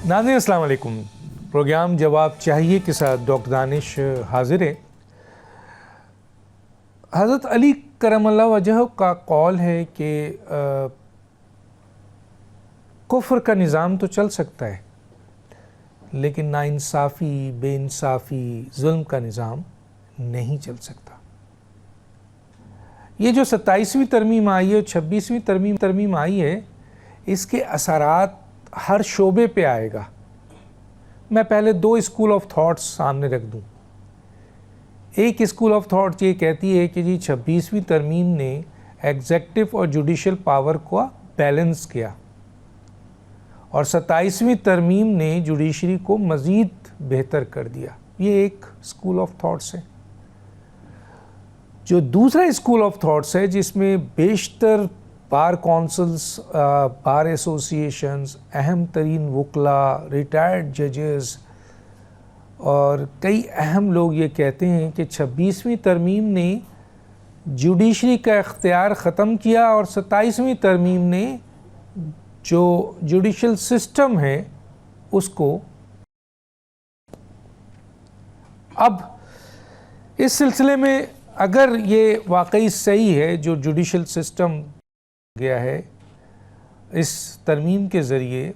ناظرین السلام علیکم. پروگرام جواب چاہیے کے ساتھ ڈاکٹر دانش حاضر ہے. حضرت علی کرم اللہ وجہہ کا قول ہے کہ کفر کا نظام تو چل سکتا ہے لیکن ناانصافی، بے انصافی، ظلم کا نظام نہیں چل سکتا. یہ جو 27ویں ترمیم آئی ہے اور 26ویں ترمیم آئی ہے، اس کے اثرات ہر شعبے پہ آئے گا. میں پہلے 2 اسکول آف تھاٹس سامنے رکھ دوں. ایک اسکول آف تھاٹ یہ کہتی ہے کہ 26ویں ترمیم نے ایگزیکٹو اور جوڈیشل پاور کو بیلنس کیا اور 27ویں ترمیم نے جوڈیشری کو مزید بہتر کر دیا. یہ ایک اسکول آف تھاٹس ہے. جو دوسرا اسکول آف تھاٹس ہے جس میں بیشتر بار کونسلز، بار ایسوسیشنز، اہم ترین وکلاء، ریٹائرڈ ججز اور کئی اہم لوگ یہ کہتے ہیں کہ 26ویں ترمیم نے جوڈیشری کا اختیار ختم کیا اور 27ویں ترمیم نے جو جوڈیشل سسٹم ہے اس کو. اب اس سلسلے میں اگر یہ واقعی صحیح ہے جو جوڈیشل سسٹم گیا ہے اس ترمیم کے ذریعے،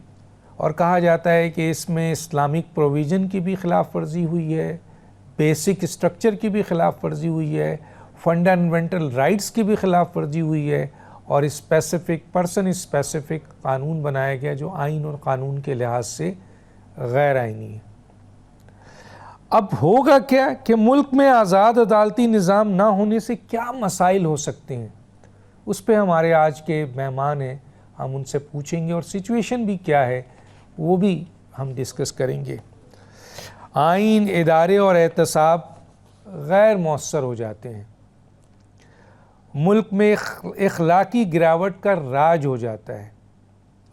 اور کہا جاتا ہے کہ اس میں اسلامک پروویژن کی بھی خلاف ورزی ہوئی ہے، بیسک اسٹرکچر کی بھی خلاف ورزی ہوئی ہے، فنڈامنٹل رائٹس کی بھی خلاف ورزی ہوئی ہے، اور پرسن اسپیسیفک قانون بنایا گیا جو آئین اور قانون کے لحاظ سے غیر آئینی ہے. اب ہوگا کیا کہ ملک میں آزاد عدالتی نظام نہ ہونے سے کیا مسائل ہو سکتے ہیں، اس پہ ہمارے آج کے مہمان ہیں، ہم ان سے پوچھیں گے، اور سچویشن بھی کیا ہے وہ بھی ہم ڈسکس کریں گے. آئین، ادارے اور احتساب غیر مؤثر ہو جاتے ہیں. ملک میں اخلاقی گراوٹ کا راج ہو جاتا ہے،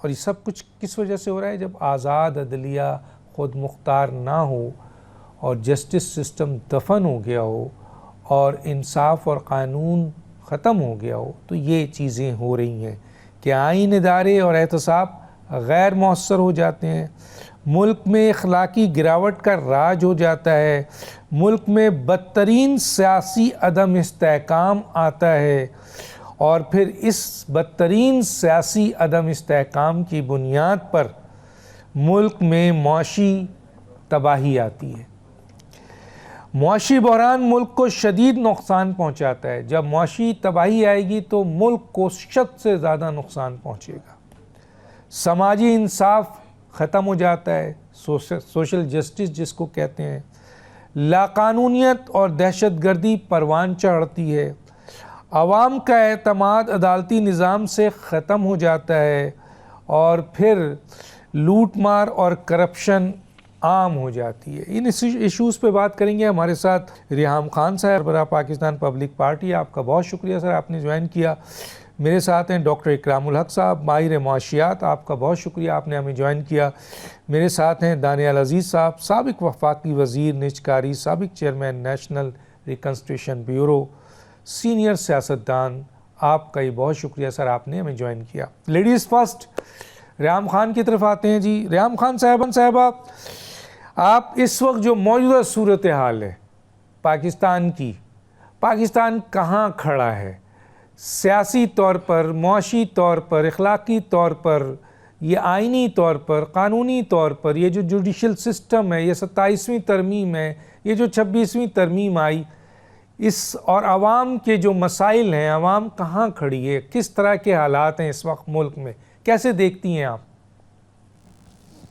اور یہ سب کچھ کس وجہ سے ہو رہا ہے؟ جب آزاد عدلیہ خود مختار نہ ہو اور جسٹس سسٹم دفن ہو گیا ہو اور انصاف اور قانون ختم ہو گیا ہو تو یہ چیزیں ہو رہی ہیں کہ آئین، ادارے اور احتساب غیر مؤثر ہو جاتے ہیں. ملک میں اخلاقی گراوٹ کا راج ہو جاتا ہے. ملک میں بدترین سیاسی عدم استحکام آتا ہے، اور پھر اس بدترین سیاسی عدم استحکام کی بنیاد پر ملک میں معاشی تباہی آتی ہے. معاشی بحران ملک کو شدید نقصان پہنچاتا ہے. جب معاشی تباہی آئے گی تو ملک کو شد سے زیادہ نقصان پہنچے گا. سماجی انصاف ختم ہو جاتا ہے، سوشل جسٹس جس کو کہتے ہیں. لاقانونیت اور دہشت گردی پروان چڑھتی ہے. عوام کا اعتماد عدالتی نظام سے ختم ہو جاتا ہے، اور پھر لوٹ مار اور کرپشن عام ہو جاتی ہے. ان ایشوز پہ بات کریں گے. ہمارے ساتھ ریحام خان صاحب، سربراہ پاکستان پبلک پارٹی. آپ کا بہت شکریہ سر، آپ نے جوائن کیا. میرے ساتھ ہیں ڈاکٹر اکرام الحق صاحب، ماہر معاشیات. آپ کا بہت شکریہ، آپ نے ہمیں جوائن کیا. میرے ساتھ ہیں دانیال عزیز صاحب، سابق وفاقی وزیر نجکاری، سابق چیئرمین نیشنل ریکنسٹریکشن بیورو، سینئر سیاستدان. آپ کا یہ بہت شکریہ سر، آپ نے ہمیں جوائن کیا. لیڈیز فرسٹ، ریحام خان کی طرف آتے ہیں. جی ریحام خان صاحبہ، آپ اس وقت جو موجودہ صورتحال ہے پاکستان کی، پاکستان کہاں کھڑا ہے سیاسی طور پر، معاشی طور پر، اخلاقی طور پر، یہ آئینی طور پر، قانونی طور پر، یہ جو جوڈیشل سسٹم ہے، یہ 27ویں ترمیم ہے، یہ جو 26ویں ترمیم آئی، اس اور عوام کے جو مسائل ہیں، عوام کہاں کھڑی ہے، کس طرح کے حالات ہیں اس وقت ملک میں، کیسے دیکھتی ہیں آپ؟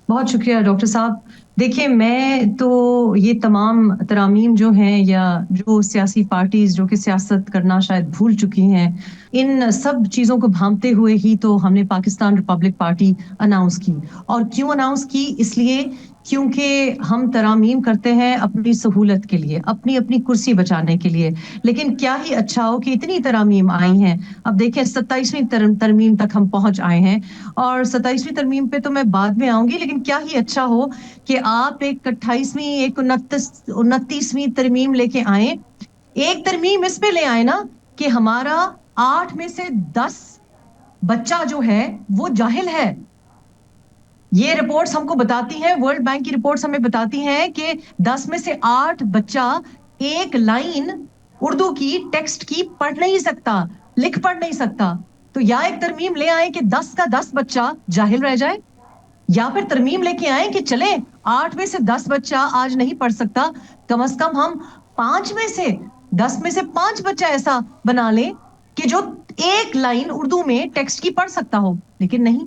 بہت شکریہ ڈاکٹر صاحب. دیکھیں، میں تو یہ تمام ترامیم جو ہیں یا جو سیاسی پارٹیز جو کہ سیاست کرنا شاید بھول چکی ہیں، ان سب چیزوں کو بھانپتے ہوئے ہی تو ہم نے پاکستان ریپبلک پارٹی اناؤنس کی. اور کیوں اناؤنس کی؟ اس لیے کیونکہ ہم ترامیم کرتے ہیں اپنی سہولت کے لیے، اپنی کرسی بچانے کے لیے. لیکن کیا ہی اچھا ہو کہ اتنی ترامیم آئی ہیں. اب دیکھیں 27ویں ترمیم تک ہم پہنچ آئے ہیں، اور 27ویں ترمیم پہ تو میں بعد میں آؤں گی، لیکن کیا ہی اچھا ہو کہ آپ ایک 28ویں، ایک 29ویں ترمیم لے کے آئیں. ایک ترمیم اس پہ لے آئے نا کہ ہمارا 8 میں سے 10 بچہ جو ہے وہ جاہل ہے. یہ رپورٹس ہم کو بتاتی ہیں, ورلڈ بینک کی رپورٹس ہمیں بتاتی ہیں کہ 10 میں سے 8 بچہ ایک لائن اردو کی ٹیکسٹ کی پڑھ نہیں سکتا, لکھ پڑھ نہیں سکتا. تو یا ایک ترمیم لے آئیں کہ 10 کا 10 بچہ جاہل رہ جائے, یا پھر ترمیم لے کے آئیں کہ چلے 8 میں سے 10 بچہ آج نہیں پڑھ سکتا, کم از کم ہم 5 میں سے 10 میں سے 5 بچہ ایسا بنا لیں کہ جو ایک لائن اردو میں ٹیکسٹ کی پڑھ سکتا ہو. لیکن نہیں,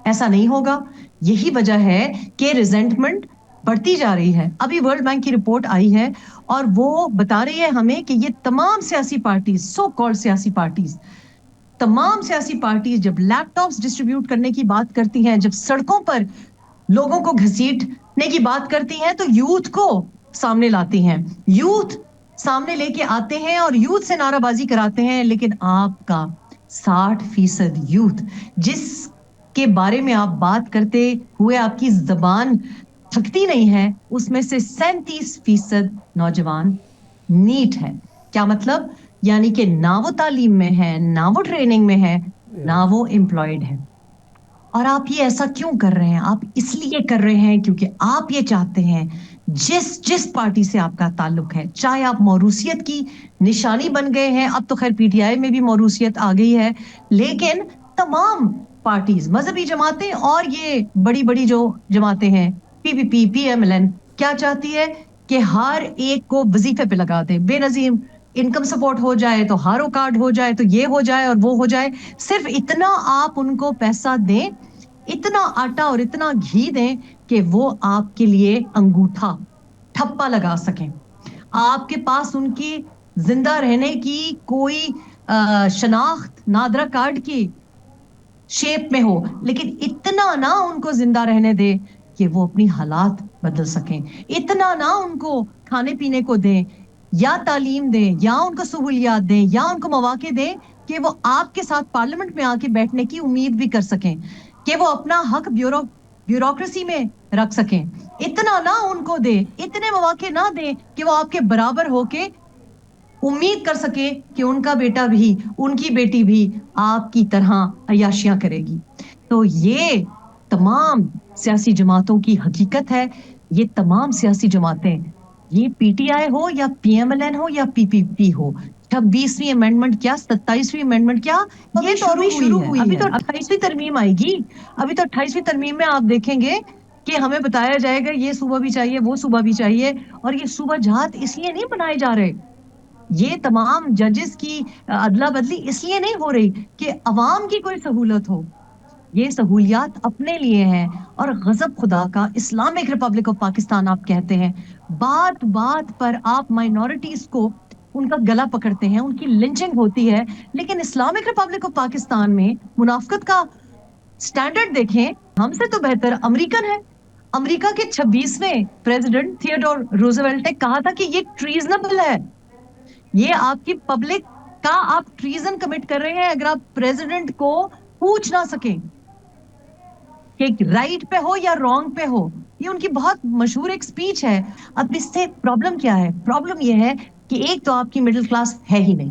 ایسا نہیں ہوگا. یہی وجہ ہے کہ ریزنٹمنٹ بڑھتی جا رہی ہے. ابھی ورلڈ بینک کی رپورٹ آئی ہے اور وہ بتا رہی ہے ہمیں کہ یہ تمام سیاسی پارٹیز, سو کالڈ سیاسی پارٹیز, تمام سیاسی پارٹیز جب لیپ ٹاپس ڈسٹریبیوٹ کرنے کی بات کرتی ہیں, جب سڑکوں پر لوگوں کو گھسیٹنے کی بات کرتی ہیں, تو یوتھ کو سامنے لاتی ہیں, یوتھ سامنے لے کے آتے ہیں اور یوتھ سے نعرہ بازی کراتے ہیں. لیکن آپ کا 60% یوتھ جس کے بارے میں آپ بات کرتے ہوئے آپ کی زبان تھکتی نہیں ہے, اس میں سے 37% نوجوان نیٹ ہے. کیا مطلب؟ یعنی کہ نہ وہ تعلیم میں ہے, نہ وہ ٹریننگ میں ہے, نہ وہ امپلائڈ ہے. اور آپ یہ ایسا کیوں کر رہے ہیں؟ آپ اس لیے کر رہے ہیں کیونکہ آپ یہ چاہتے ہیں جس پارٹی سے آپ کا تعلق ہے, چاہے آپ موروثیت کی نشانی بن گئے ہیں, اب تو خیر پی ٹی آئی میں بھی موروثیت آ گئی ہے, لیکن تمام پارٹیز, مذہبی جماعتیں اور یہ بڑی بڑی جو جماعتیں ہیں, پی پی پی, پی ایم ایل این, کیا چاہتی ہے کہ ہر ایک کو وظیفے پہ لگا دے, بے نظیر انکم سپورٹ ہو جائے, تو ہارو کارڈ ہو جائے, تو یہ ہو جائے اور وہ ہو جائے. صرف اتنا آپ ان کو پیسہ دیں, اتنا آٹا اور اتنا گھی دیں کہ وہ آپ کے لیے انگوٹھا ٹھپا لگا سکیں. آپ کے پاس ان کی زندہ رہنے کی کوئی شناخت نادرا کارڈ کی شیپ میں ہو, لیکن اتنا نہ ان کو زندہ رہنے دے کہ وہ اپنی حالات بدل سکیں, اتنا نہ ان کو کھانے پینے کو دیں, یا تعلیم دیں, یا ان کو سہولیات دیں, یا ان کو مواقع دیں کہ وہ آپ کے ساتھ پارلیمنٹ میں آ کے بیٹھنے کی امید بھی کر سکیں, کہ وہ اپنا حق بیوروکریسی میں رکھ سکیں. اتنا نہ ان کو دیں, اتنے مواقع نہ دیں کہ وہ آپ کے برابر ہو کے امید کر سکے کہ ان کا بیٹا بھی, ان کی بیٹی بھی آپ کی طرح عیاشیاں کرے گی. تو یہ تمام سیاسی جماعتوں کی حقیقت ہے. یہ تمام سیاسی جماعتیں, یہ پی ٹی آئی ہو یا پی ایم ایل این ہو یا پی پی پی ہو, 26ویں امینڈمنٹ کیا, 27ویں امینڈمنٹ کیا, یہ تو ابھی شروع ہوئی ہے. ابھی تو 28ویں ترمیم آئے گی. ابھی تو 28ویں ترمیم میں آپ دیکھیں گے کہ ہمیں بتایا جائے گا یہ صوبہ بھی چاہیے, وہ صوبہ بھی چاہیے. اور یہ صوبہ جات اس لیے نہیں بنائے جا رہے, یہ تمام ججز کی ادلا بدلی اس لیے نہیں ہو رہی کہ عوام کی کوئی سہولت ہو. یہ سہولیات اپنے لیے ہیں. اور غضب خدا کا, اسلامک ریپبلک آف پاکستان آپ کہتے ہیں, بات بات پر آپ مائنورٹیز کو ان کا گلا پکڑتے ہیں, ان کی لنچنگ ہوتی ہے. لیکن اسلامک ریپبلک آف پاکستان میں منافقت کا سٹینڈرڈ دیکھیں, ہم سے تو بہتر امریکن ہے. امریکہ کے 26ویں پریزیڈنٹ تھیوڈور روزویلٹ نے کہا تھا کہ یہ ٹریزنبل ہے. یہ آپ کی پبلک کا آپ ٹریزن کمٹ کر رہے ہیں اگر آپ پریزیڈنٹ کو پوچھ نہ سکیں کہ رائٹ پہ ہو یا رانگ پہ ہو. یہ ان کی بہت مشہور ایک سپیچ ہے. اب اس سے پرابلم کیا ہے؟ پرابلم یہ ہے کہ ایک تو آپ کی مڈل کلاس ہے ہی نہیں,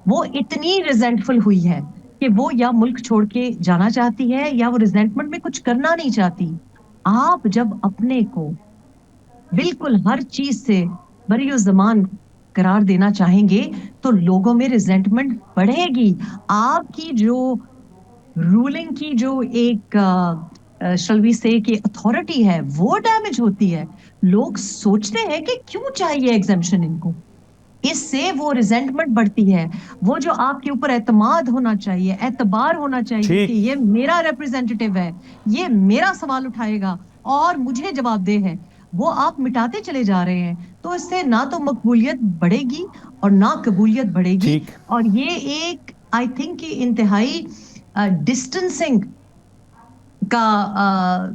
وہ اتنی ریزنٹفل ہوئی ہے کہ وہ یا ملک چھوڑ کے جانا چاہتی ہے یا وہ ریزنٹمنٹ میں کچھ کرنا نہیں چاہتی. آپ جب اپنے کو بالکل ہر چیز سے بری زمان قرار دینا چاہیں گے تو لوگوں میں ریزنٹمنٹ بڑھے گی. آپ کی جو رولنگ کی جو ایک شلوی سے کہ اتھارٹی ہے وہ ڈیمیج ہوتی ہے. لوگ سوچتے ہیں کہ کیوں چاہیے ایگزمپشن ان کو, اس سے وہ ریزنٹمنٹ بڑھتی ہے. وہ جو آپ کے اوپر اعتماد ہونا چاہیے, اعتبار ہونا چاہیے کہ یہ میرا ریپرزینٹیٹیو ہے, یہ میرا سوال اٹھائے گا اور مجھے جواب دہ ہے, وہ آپ مٹاتے چلے جا رہے ہیں. تو اس سے نہ تو مقبولیت بڑھے گی اور نہ قبولیت بڑھے گی. اور یہ ایک آئی تھنک کہ انتہائی ڈسٹنسنگ کا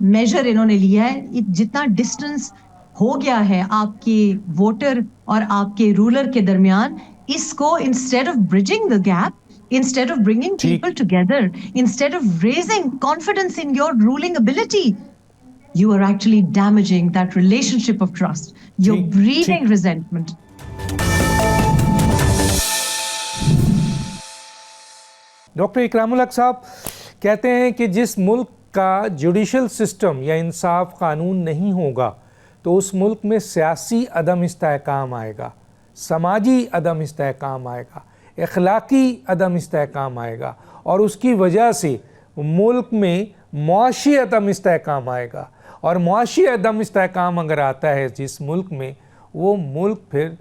میجر انہوں نے لیا ہے. جتنا ڈسٹنس ہو گیا ہے آپ کے ووٹر اور آپ کے رولر کے درمیان, اس کو instead of bridging the gap, instead of bringing people together, instead of raising confidence in your ruling ability, you are actually damaging that relationship of trust. You're breeding resentment. Doctor Ikram ul Haq صاحب کہتے ہیں کہ جس ملک کا judicial system یا انصاف قانون نہیں ہوگا تو اس ملک میں سیاسی عدم استحکام آئے گا، سماجی عدم استحکام آئے گا، اخلاقی عدم استحکام آئے گا، اور اس کی وجہ سے ملک میں معاشی عدم استحکام آئے گا، اور معاشی عدم استحکام اگر آتا ہے جس ملک میں، وہ ملک پھر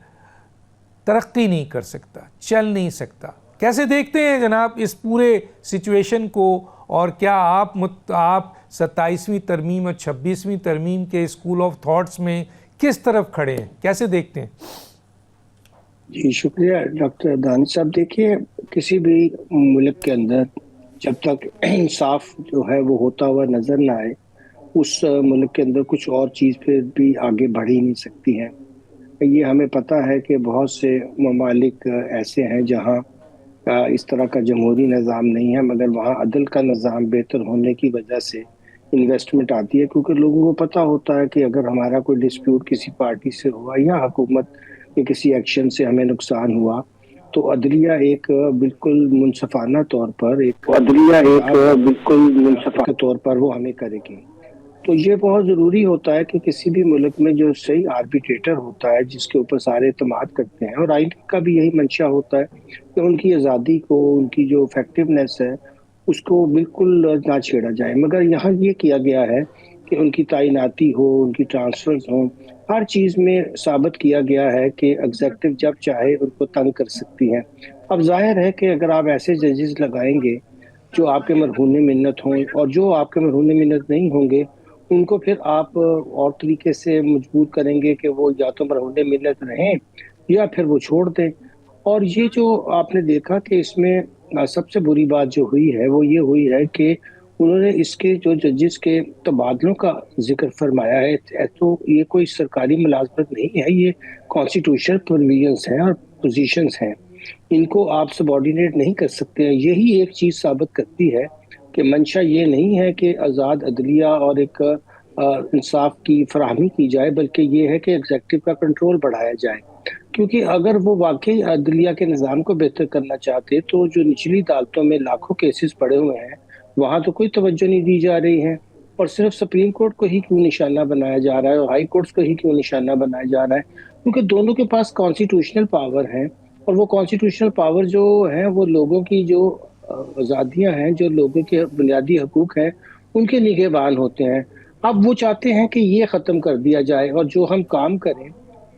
ترقی نہیں کر سکتا، چل نہیں سکتا۔ کیسے دیکھتے ہیں جناب اس پورے سچویشن کو، اور کیا آپ 27ویں ترمیم اور 26ویں ترمیم کے اسکول آف تھاٹس میں کس طرف کھڑے ہیں، کیسے دیکھتے ہیں؟ جی شکریہ ڈاکٹر دانش صاحب۔ دیکھیے کسی بھی ملک کے اندر جب تک انصاف جو ہے وہ ہوتا ہوا نظر نہ آئے، اس ملک کے اندر کچھ اور چیز پھر بھی آگے بڑھ ہی نہیں سکتی ہے۔ یہ ہمیں پتہ ہے کہ بہت سے ممالک ایسے ہیں جہاں اس طرح کا جمہوری نظام نہیں ہے، مگر وہاں عدل کا نظام بہتر ہونے کی وجہ سے انویسٹمنٹ آتی ہے، کیونکہ لوگوں کو پتہ ہوتا ہے کہ اگر ہمارا کوئی ڈسپیوٹ کسی پارٹی سے ہوا یا حکومت کے کسی ایکشن سے ہمیں نقصان ہوا، تو عدلیہ ایک بالکل منصفانہ طور پر وہ ہمیں کرے گی۔ تو یہ بہت ضروری ہوتا ہے کہ کسی بھی ملک میں جو صحیح آربیٹریٹر ہوتا ہے، جس کے اوپر سارے اعتماد کرتے ہیں، اور آئین کا بھی یہی منشا ہوتا ہے کہ ان کی آزادی کو، ان کی جو افیکٹونیس ہے اس کو بالکل نہ چھیڑا جائے۔ مگر یہاں یہ کیا گیا ہے کہ ان کی تعیناتی ہو، ان کی ٹرانسفرز ہوں، ہر چیز میں ثابت کیا گیا ہے کہ ایگزیکٹو جب چاہے ان کو تنگ کر سکتی ہے۔ اب ظاہر ہے کہ اگر آپ ایسے ججز لگائیں گے جو آپ کے مرہون منت ہوں، اور جو آپ کے مرہون منت نہیں ہوں گے ان کو پھر آپ اور طریقے سے مجبور کریں گے کہ وہ یا تو مرہون منت رہیں یا پھر وہ چھوڑ دیں۔ اور یہ جو آپ نے دیکھا کہ اس میں سب سے بری بات جو ہوئی ہے وہ یہ ہوئی ہے کہ انہوں نے اس کے جو ججز کے تبادلوں کا ذکر فرمایا ہے، تو یہ کوئی سرکاری ملازمت نہیں ہے، یہ کانسٹیٹیوشنل پروویژنز ہیں اور پوزیشنز ہیں، ان کو آپ سبارڈینیٹ نہیں کر سکتے ہیں۔ یہی ایک چیز ثابت کرتی ہے کہ منشا یہ نہیں ہے کہ آزاد عدلیہ اور ایک انصاف کی فراہمی کی جائے، بلکہ یہ ہے کہ ایگزیکٹو کا کنٹرول بڑھایا جائے۔ کیونکہ اگر وہ واقعی عدلیہ کے نظام کو بہتر کرنا چاہتے تو جو نچلی عدالتوں میں لاکھوں کیسز پڑے ہوئے ہیں وہاں تو کوئی توجہ نہیں دی جا رہی ہے، اور صرف سپریم کورٹ کو ہی کیوں نشانہ بنایا جا رہا ہے اور ہائی کورٹس کو ہی کیوں نشانہ بنایا جا رہا ہے؟ کیونکہ دونوں کے پاس کانسٹیٹیوشنل پاور ہیں، اور وہ کانسٹیٹیوشنل پاور جو ہیں وہ لوگوں کی جو آزادیاں ہیں، جو لوگوں کے بنیادی حقوق ہیں، ان کے نگہبان ہوتے ہیں۔ اب وہ چاہتے ہیں کہ یہ ختم کر دیا جائے، اور جو ہم کام کریں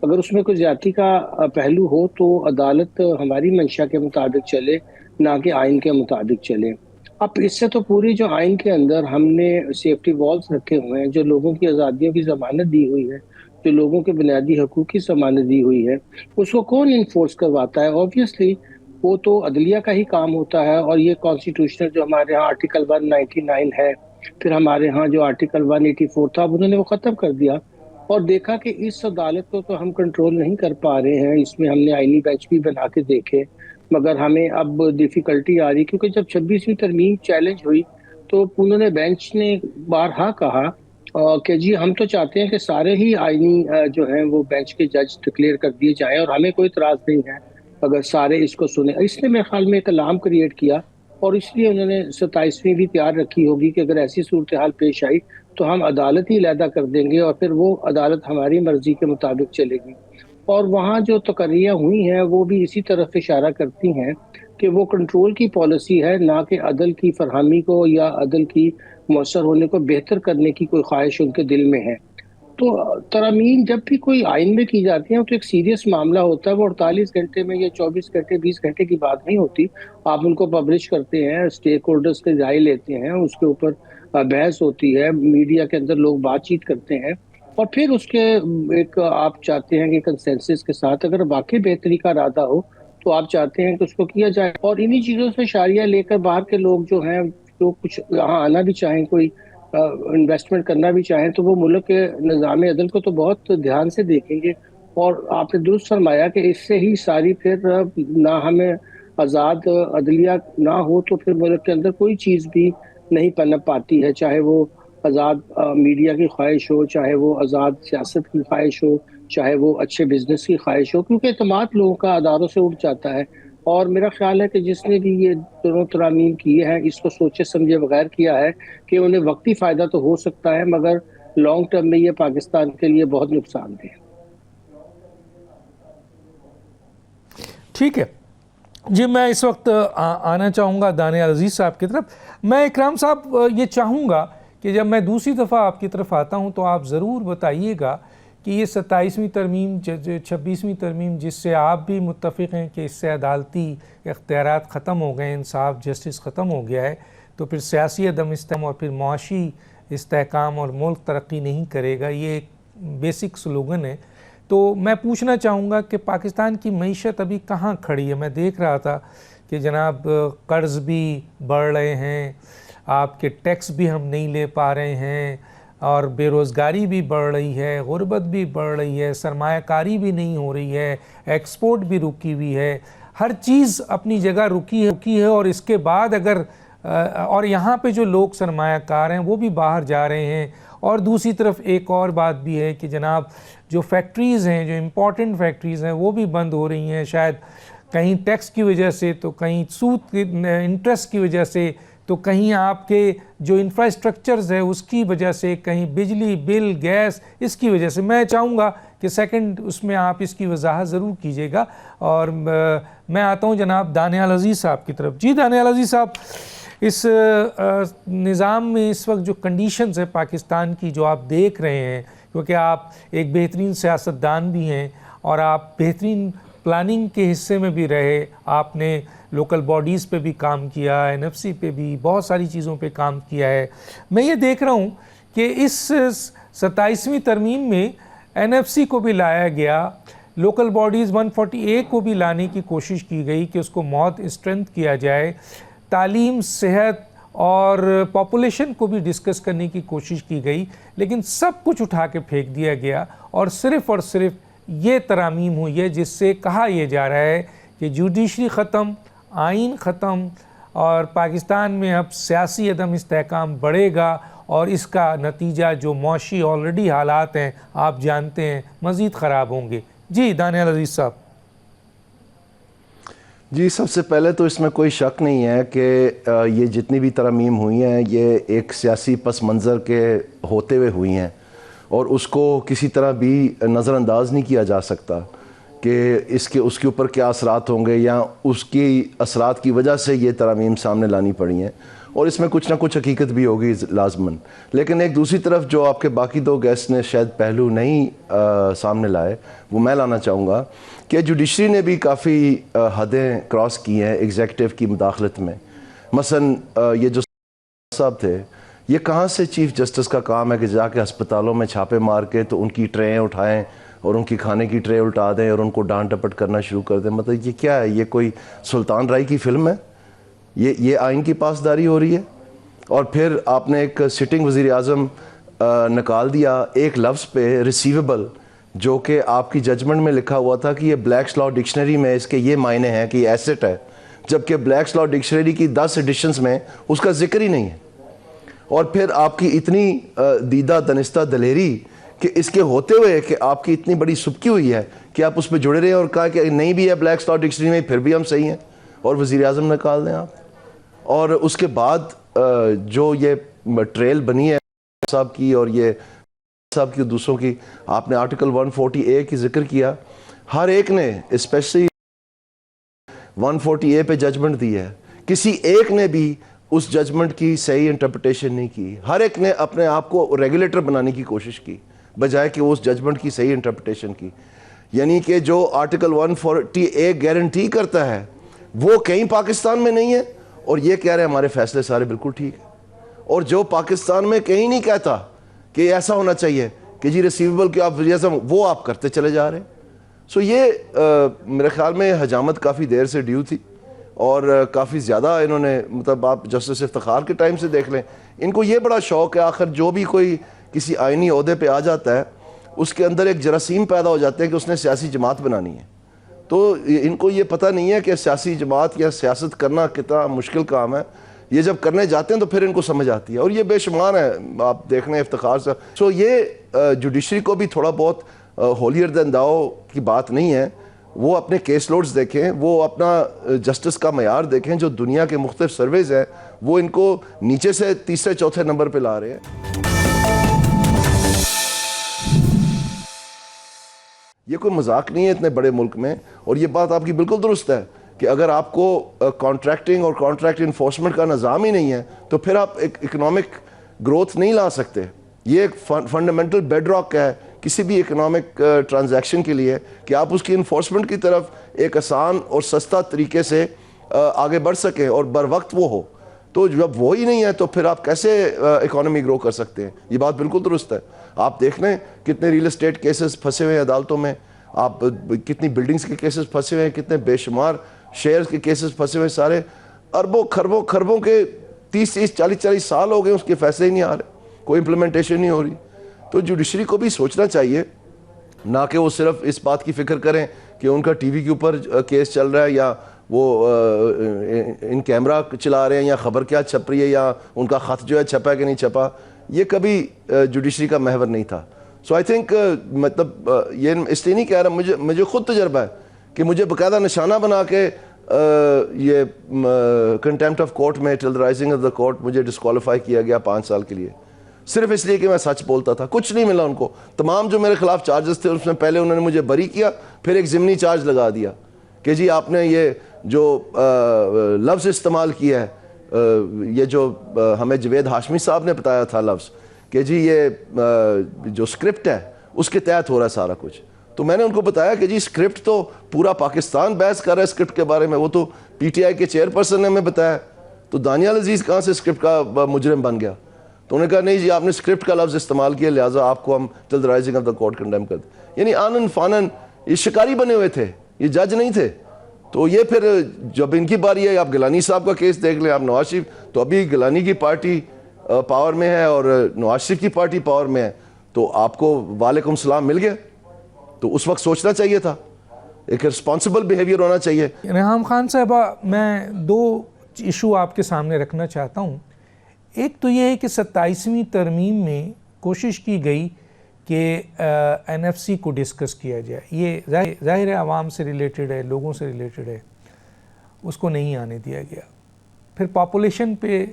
اگر اس میں کوئی زیادتی کا پہلو ہو تو عدالت ہماری منشا کے مطابق چلے، نہ کہ آئین کے مطابق چلے۔ اب اس سے تو پوری جو آئین کے اندر ہم نے سیفٹی والز رکھے ہوئے ہیں، جو لوگوں کی آزادیوں کی ضمانت دی ہوئی ہے، جو لوگوں کے بنیادی حقوق کی ضمانت دی ہوئی ہے، اس کو کون انفورس کرواتا ہے؟ آبویسلی وہ تو عدلیہ کا ہی کام ہوتا ہے۔ اور یہ کانسٹیٹیوشنل جو ہمارے ہاں آرٹیکل 199 ہے، پھر ہمارے ہاں جو آرٹیکل 184 تھا انہوں نے وہ ختم کر دیا، اور دیکھا کہ اس عدالت کو تو ہم کنٹرول نہیں کر پا رہے ہیں، اس میں ہم نے آئینی بینچ بھی بنا کے دیکھے، مگر ہمیں اب ڈیفیکلٹی آ رہی، کیونکہ جب 26ویں ترمیم چیلنج ہوئی تو انہوں نے بینچ نے بارہا کہا کہ جی ہم تو چاہتے ہیں کہ سارے ہی آئینی جو ہیں وہ بینچ کے جج ڈکلیئر کر دیے جائیں، اور ہمیں کوئی اعتراض نہیں ہے اگر سارے اس کو سنیں۔ اس نے میرے خیال میں ایک الارم کریٹ کیا، اور اس لیے انہوں نے 27ویں بھی تیار رکھی ہوگی کہ اگر ایسی صورتحال پیش آئی تو ہم عدالت ہی علیحدہ کر دیں گے، اور پھر وہ عدالت ہماری مرضی کے مطابق چلے گی۔ اور وہاں جو تقرریاں ہوئی ہیں وہ بھی اسی طرف اشارہ کرتی ہیں کہ وہ کنٹرول کی پالیسی ہے، نہ کہ عدل کی فراہمی کو یا عدل کی مؤثر ہونے کو بہتر کرنے کی کوئی خواہش ان کے دل میں ہے۔ تو ترامیم جب بھی کوئی آئین میں کی جاتی ہیں تو ایک سیریس معاملہ ہوتا ہے، وہ 48 گھنٹے میں یا 24 گھنٹے 20 گھنٹے کی بات نہیں ہوتی۔ آپ ان کو پبلش کرتے ہیں، اسٹیک ہولڈرز کے رائے لیتے ہیں، اس کے اوپر بحث ہوتی ہے، میڈیا کے اندر لوگ بات چیت کرتے ہیں، اور پھر اس کے ایک آپ چاہتے ہیں کہ کنسنسس کے ساتھ اگر واقعی بہتری کا ارادہ ہو تو آپ چاہتے ہیں کہ اس کو کیا جائے۔ اور انہی چیزوں سے اشاریہ لے کر باہر کے لوگ جو ہیں، جو کچھ یہاں آنا بھی چاہیں، کوئی انویسٹمنٹ کرنا بھی چاہیں، تو وہ ملک کے نظام عدل کو تو بہت دھیان سے دیکھیں گے۔ اور آپ نے درست فرمایا کہ اس سے ہی ساری پھر نہ ہمیں آزاد عدلیہ نہ ہو تو پھر ملک کے اندر کوئی چیز بھی نہیں پنپ پاتی ہے، چاہے وہ آزاد میڈیا کی خواہش ہو، چاہے وہ آزاد سیاست کی خواہش ہو، چاہے وہ اچھے بزنس کی خواہش ہو، کیونکہ اعتماد لوگوں کا اداروں سے اٹھ جاتا ہے، اور میرا خیال ہے کہ جس نے بھی یہ دونوں ترامیم کیے ہیں اس کو سوچے سمجھے بغیر کیا ہے کہ انہیں وقتی فائدہ تو ہو سکتا ہے مگر لانگ ٹرم میں یہ پاکستان کے لیے بہت نقصان دہ ہے۔ ٹھیک ہے جی، میں اس وقت آنا چاہوں گا دانیال عزیز صاحب کی طرف۔ میں اکرام صاحب یہ چاہوں گا کہ جب میں دوسری دفعہ آپ کی طرف آتا ہوں تو آپ ضرور بتائیے گا کہ یہ 27ویں ترمیم 26ویں ترمیم جس سے آپ بھی متفق ہیں کہ اس سے عدالتی اختیارات ختم ہو گئے، انصاف جسٹس ختم ہو گیا ہے، تو پھر سیاسی عدم استحکام اور پھر معاشی استحکام اور ملک ترقی نہیں کرے گا، یہ ایک بیسک سلوگن ہے۔ تو میں پوچھنا چاہوں گا کہ پاکستان کی معیشت ابھی کہاں کھڑی ہے؟ میں دیکھ رہا تھا کہ جناب قرض بھی بڑھ رہے ہیں، آپ کے ٹیکس بھی ہم نہیں لے پا رہے ہیں، اور بے روزگاری بھی بڑھ رہی ہے، غربت بھی بڑھ رہی ہے، سرمایہ کاری بھی نہیں ہو رہی ہے، ایکسپورٹ بھی رکی ہوئی ہے، ہر چیز اپنی جگہ رکی ہے۔ اور اس کے بعد اگر اور یہاں پہ جو لوگ سرمایہ کار ہیں وہ بھی باہر جا رہے ہیں، اور دوسری طرف ایک اور بات بھی ہے کہ جناب جو فیکٹریز ہیں، جو امپورٹنٹ فیکٹریز ہیں وہ بھی بند ہو رہی ہیں، شاید کہیں ٹیکس کی وجہ سے، تو کہیں سود انٹرسٹ کی وجہ سے، تو کہیں آپ کے جو انفراسٹرکچرز ہے اس کی وجہ سے، کہیں بجلی بل گیس اس کی وجہ سے۔ میں چاہوں گا کہ سیکنڈ اس میں آپ اس کی وضاحت ضرور کیجیے گا۔ اور میں آتا ہوں جناب دانیال عزیز صاحب کی طرف۔ جی دانیال عزیز صاحب، اس نظام میں اس وقت جو کنڈیشنز ہیں پاکستان کی جو آپ دیکھ رہے ہیں، کیونکہ آپ ایک بہترین سیاستدان بھی ہیں اور آپ بہترین پلاننگ کے حصے میں بھی رہے، آپ نے لوکل باڈیز پہ بھی کام کیا، NFC پہ بھی بہت ساری چیزوں پہ کام کیا ہے۔ میں یہ دیکھ رہا ہوں کہ اس 27ویں ترمیم میں NFC کو بھی لایا گیا، لوکل باڈیز 140A کو بھی لانے کی کوشش کی گئی کہ اس کو بہت اسٹرینتھ کیا جائے، تعلیم، صحت اور پاپولیشن کو بھی ڈسکس کرنے کی کوشش کی گئی، لیکن سب کچھ اٹھا کے پھینک دیا گیا اور صرف یہ ترامیم ہوئی ہے جس سے کہا یہ جا رہا ہے کہ جوڈیشری ختم، آئین ختم، اور پاکستان میں اب سیاسی عدم استحکام بڑھے گا، اور اس کا نتیجہ جو معاشی آلریڈی حالات ہیں آپ جانتے ہیں مزید خراب ہوں گے۔ جی دانیال عزیز صاحب۔ جی، سب سے پہلے تو اس میں کوئی شک نہیں ہے کہ یہ جتنی بھی ترامیم ہوئی ہیں یہ ایک سیاسی پس منظر کے ہوتے ہوئے ہوئی ہیں، اور اس کو کسی طرح بھی نظر انداز نہیں کیا جا سکتا کہ اس کے اوپر کیا اثرات ہوں گے، یا اس کی اثرات کی وجہ سے یہ ترامیم سامنے لانی پڑی ہیں، اور اس میں کچھ نہ کچھ حقیقت بھی ہوگی لازماً۔ لیکن ایک دوسری طرف جو آپ کے باقی دو گیسٹ نے شاید پہلو نہیں سامنے لائے، وہ میں لانا چاہوں گا کہ جوڈیشری نے بھی کافی حدیں کراس کی ہیں ایگزیکٹو کی مداخلت میں۔ مثلاً یہ جو صاحب تھے، یہ کہاں سے چیف جسٹس کا کام ہے کہ جا کے ہسپتالوں میں چھاپے مار کے تو ان کی ٹریں اٹھائیں اور ان کی کھانے کی ٹرے الٹا دیں اور ان کو ڈانٹ ڈپٹ کرنا شروع کر دیں؟ مطلب یہ کیا ہے؟ یہ کوئی سلطان رائی کی فلم ہے؟ یہ آئین کی پاسداری ہو رہی ہے؟ اور پھر آپ نے ایک سٹنگ وزیر اعظم نکال دیا ایک لفظ پہ ریسیویبل، جو کہ آپ کی ججمنٹ میں لکھا ہوا تھا کہ یہ بلیکس لا ڈکشنری میں اس کے یہ معنی ہیں کہ یہ ایسٹ ہے، جبکہ بلیکس لا ڈکشنری کی 10 ایڈیشنز میں اس کا ذکر ہی نہیں ہے۔ اور پھر آپ کی اتنی دیدہ دنستہ دلیری کہ اس کے ہوتے ہوئے کہ آپ کی اتنی بڑی سبکی ہوئی ہے کہ آپ اس پہ جڑے رہے اور کہا کہ نہیں بھی ہے بلیکس لا ڈکشنری میں، پھر بھی ہم صحیح ہیں، اور وزیر اعظم نکال دیں آپ۔ اور اس کے بعد جو یہ ٹریل بنی ہے صاحب کی اور یہ صاحب کی دوسروں کی، آپ نے آرٹیکل 140A کی ذکر کیا، ہر ایک نے اسپیشلی 140A پہ ججمنٹ دی ہے، کسی ایک نے بھی اس ججمنٹ کی صحیح انٹرپریٹیشن نہیں کی، ہر ایک نے اپنے آپ کو ریگولیٹر بنانے کی کوشش کی بجائے کہ وہ اس ججمنٹ کی صحیح انٹرپریٹیشن کی۔ یعنی کہ جو آرٹیکل 140A گارنٹی کرتا ہے وہ کہیں پاکستان میں نہیں ہے، اور یہ کہہ رہے ہیں ہمارے فیصلے سارے بالکل ٹھیک ہیں، اور جو پاکستان میں کہیں نہیں کہتا کہ ایسا ہونا چاہیے کہ جی ریسیویبل کہ آپ وہ آپ کرتے چلے جا رہے ہیں۔ سو یہ میرے خیال میں حجامت کافی دیر سے ڈیو تھی، اور کافی زیادہ انہوں نے، مطلب آپ جسٹس افتخار کے ٹائم سے دیکھ لیں، ان کو یہ بڑا شوق ہے، آخر جو بھی کوئی کسی آئینی عہدے پہ آ جاتا ہے اس کے اندر ایک جراثیم پیدا ہو جاتے ہیں کہ اس نے سیاسی جماعت بنانی ہے۔ تو ان کو یہ پتہ نہیں ہے کہ سیاسی جماعت یا سیاست کرنا کتنا مشکل کام ہے، یہ جب کرنے جاتے ہیں تو پھر ان کو سمجھ آتی ہے، اور یہ بے شمار ہے، آپ دیکھ لیں افتخار سے۔ سو یہ جوڈیشری کو بھی تھوڑا بہت ہولیر دین داؤ کی بات نہیں ہے، وہ اپنے کیس لوڈز دیکھیں, وہ اپنا جسٹس کا معیار دیکھیں. جو دنیا کے مختلف سرویز ہیں وہ ان کو نیچے سے تیسرے چوتھے نمبر پہ لا رہے ہیں. یہ کوئی مذاق نہیں ہے اتنے بڑے ملک میں. اور یہ بات آپ کی بالکل درست ہے کہ اگر آپ کو کانٹریکٹنگ اور کانٹریکٹ انفورسمنٹ کا نظام ہی نہیں ہے تو پھر آپ ایک اکنامک گروتھ نہیں لا سکتے. یہ ایک فنڈامنٹل بیڈ راک ہے کسی بھی اکنامک ٹرانزیکشن کے لیے کہ آپ اس کی انفورسمنٹ کی طرف ایک آسان اور سستا طریقے سے آگے بڑھ سکیں اور بر وقت وہ ہو. تو جب وہی نہیں ہے تو پھر آپ کیسے اکانومی گرو کر سکتے ہیں؟ یہ بات بالکل درست ہے. آپ دیکھ لیں کتنے ریل اسٹیٹ کیسز پھنسے ہوئے ہیں عدالتوں میں, آپ کتنی بلڈنگز کے کیسز پھنسے ہوئے ہیں, کتنے بے شمار شیئرز کے کیسز پھنسے ہوئے ہیں. سارے اربوں خربوں کے 30-40 سال ہو گئے, اس کے فیصلے ہی نہیں آ رہے, کوئی امپلیمنٹیشن نہیں ہو رہی. تو جوڈیشری کو بھی سوچنا چاہیے, نہ کہ وہ صرف اس بات کی فکر کریں کہ ان کا ٹی وی کے اوپر کیس چل رہا ہے یا وہ ان کیمرہ چلا رہے ہیں یا خبر کیا چھپ رہی ہے یا ان کا خط جو ہے چھپا ہے کہ نہیں چھپا. یہ کبھی جوڈیشری کا محور نہیں تھا. سو آئی تھنک مطلب یہ اس لیے نہیں کہہ رہا, مجھے خود تجربہ ہے کہ مجھے باقاعدہ نشانہ بنا کے یہ کنٹیمپٹ آف کورٹ میں ٹل رائزنگ آف دا کورٹ مجھے ڈسکوالیفائی کیا گیا 5 سال کے لیے, صرف اس لیے کہ میں سچ بولتا تھا. کچھ نہیں ملا ان کو. تمام جو میرے خلاف چارجز تھے اس میں پہلے انہوں نے مجھے بری کیا, پھر ایک ضمنی چارج لگا دیا کہ جی آپ نے یہ جو لفظ استعمال کیا ہے, یہ جو ہمیں جوید ہاشمی صاحب نے بتایا تھا لفظ کہ جی یہ جو اسکرپٹ ہے اس کے تحت ہو رہا ہے سارا کچھ. تو میں نے ان کو بتایا کہ جی اسکرپٹ تو پورا پاکستان بحث کر رہا ہے اسکرپٹ کے بارے میں, وہ تو پی ٹی آئی کے چیئرپرسن نے ہمیں بتایا, تو دانیال عزیز کہاں سے اسکرپٹ کا مجرم بن گیا؟ تو انہوں نے کہا نہیں جی آپ نے اسکرپٹ کا لفظ استعمال کیا لہٰذا آپ کو ہم till rising of the court condemn کر دیں. یعنی آنن فانن یہ شکاری بنے ہوئے تھے, یہ جج نہیں تھے. تو یہ پھر جب ان کی باری ہے, آپ گیلانی صاحب کا کیس دیکھ لیں, آپ نواز شریف, تو ابھی گیلانی کی پارٹی پاور میں ہے اور نواز شریف کی پارٹی پاور میں ہے, تو آپ کو وعلیکم السلام مل گیا. تو اس وقت سوچنا چاہیے تھا, ایک رسپانسبل بیہیویئر ہونا چاہیے. ریحام خان صاحبہ, میں 2 ایشو آپ کے سامنے رکھنا چاہتا ہوں. ایک تو یہ ہے کہ 27ویں ترمیم میں کوشش کی گئی کہ این ایف سی کو ڈسکس کیا جائے. یہ ظاہر ہے عوام سے ریلیٹڈ ہے, لوگوں سے ریلیٹڈ ہے, اس کو نہیں آنے دیا گیا. پھر پاپولیشن پہ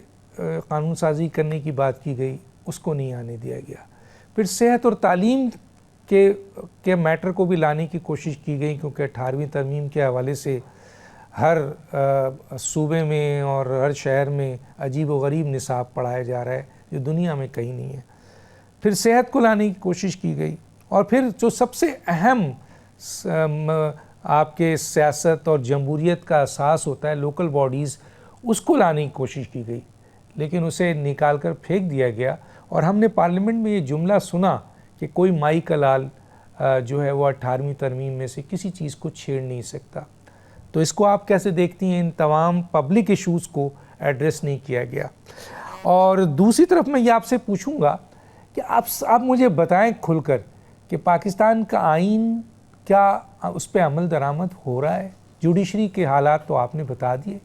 قانون سازی کرنے کی بات کی گئی, اس کو نہیں آنے دیا گیا. پھر صحت اور تعلیم کے میٹر کو بھی لانے کی کوشش کی گئی, کیونکہ 18ویں ترمیم کے حوالے سے ہر صوبے میں اور ہر شہر میں عجیب و غریب نصاب پڑھایا جا رہا ہے جو دنیا میں کہیں نہیں ہے. پھر صحت کو لانے کی کوشش کی گئی, اور پھر جو سب سے اہم آپ کے سیاست اور جمہوریت کا اساس ہوتا ہے لوکل باڈیز, اس کو لانے کی کوشش کی گئی, لیکن اسے نکال کر پھینک دیا گیا. اور ہم نے پارلیمنٹ میں یہ جملہ سنا کہ کوئی مائی کا لال جو ہے وہ 18ویں ترمیم میں سے کسی چیز کو چھیڑ نہیں سکتا. تو اس کو آپ کیسے دیکھتی ہیں؟ ان تمام پبلک ایشوز کو ایڈریس نہیں کیا گیا. اور دوسری طرف میں یہ آپ سے پوچھوں گا کہ آپ مجھے بتائیں کھل کر کہ پاکستان کا آئین کیا اس پہ عمل درآمد ہو رہا ہے؟ جوڈیشری کے حالات تو آپ نے بتا دیے,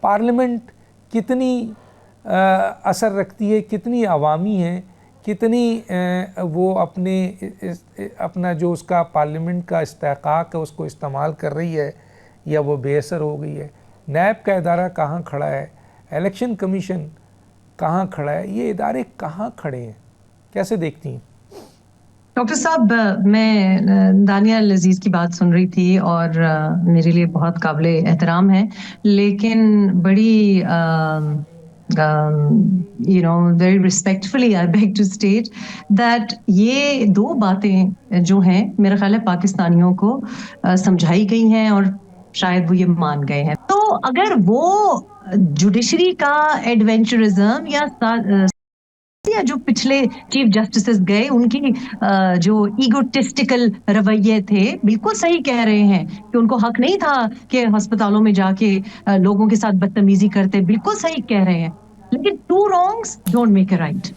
پارلیمنٹ کتنی اثر رکھتی ہے, کتنی عوامی ہے, کتنی وہ اپنا جو اس کا پارلیمنٹ کا استحقاق ہے اس کو استعمال کر رہی ہے یا وہ بے اثر ہو گئی ہے؟ نیب کا ادارہ کہاں کھڑا ہے؟ الیکشن کمیشن کہاں کھڑا ہے؟ یہ ادارے کہاں کھڑے ہیں؟ کیسے دیکھتی ہیں؟ ڈاکٹر صاحب, میں دانیال عزیز کی بات سن رہی تھی اور میرے لیے بہت قابل احترام ہے, لیکن بڑی very respectfully I beg to state that یہ 2 باتیں جو ہیں میرا خیال ہے پاکستانیوں کو سمجھائی گئی ہیں اور شاید وہ یہ مان گئے ہیں. تو اگر وہ جوڈیشری کا ایڈونچرزم یا جو پچھلے چیف جسٹسز گئے ان کی جو ایگوٹسٹیکل رویے تھے, بالکل صحیح کہہ رہے ہیں کہ ان کو حق نہیں تھا کہ ہسپتالوں میں جا کے لوگوں کے ساتھ بدتمیزی کرتے, بالکل صحیح کہہ رہے ہیں, لیکن 2 wrongs don't make a right.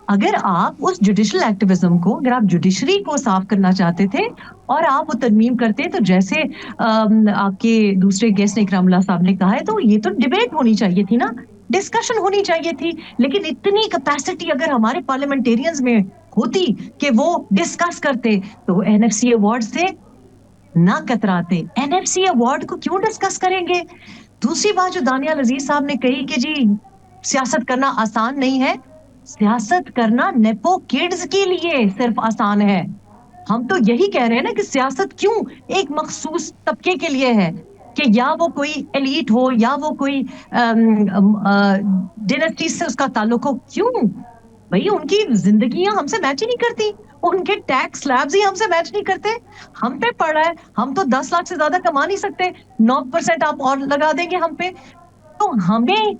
اگر آپ اس جوڈیشل ایکٹیویزم کو, اگر آپ جوڈیشری کو صاف کرنا چاہتے تھے اور آپ وہ ترمیم کرتے, تو جیسے آپ کے دوسرے گیسٹ اکرام اللہ صاحب نے کہا ہے, تو یہ تو ڈیبیٹ ہونی چاہیے تھی نا, ڈسکشن ہونی چاہیے تھی. لیکن اتنی کیپیسٹی اگر ہمارے پارلیمنٹیرینز میں ہوتی کہ وہ ڈسکس کرتے, تو این ایف سی ایوارڈ سے نہ کتراتے NFC ایوارڈ کو کیوں ڈسکس کریں گے؟ دوسری بات جو دانیال عزیز صاحب نے کہی کہ جی سیاست کرنا آسان نہیں ہے، سیاست کرنا نیپو کڈز کے لیے صرف آسان ہے. ہم تو یہی کہہ رہے ہیں نا کہ سیاست کیوں ایک مخصوص طبقے کے لیے ہے، کہ یا وہ کوئی ایلیٹ ہو یا وہ کوئی ڈینسٹی سے اس کا تعلق ہو. کیوں بھئی ان کی زندگیاں ہم سے میچ ہی نہیں کرتی، ان کے ٹیکس سلیبز ہی ہم سے میچ نہیں کرتے. ہم پہ پڑ رہا ہے، ہم تو 10 لاکھ سے زیادہ کما نہیں سکتے، 9% آپ اور لگا دیں گے ہم پہ. تو ہمیں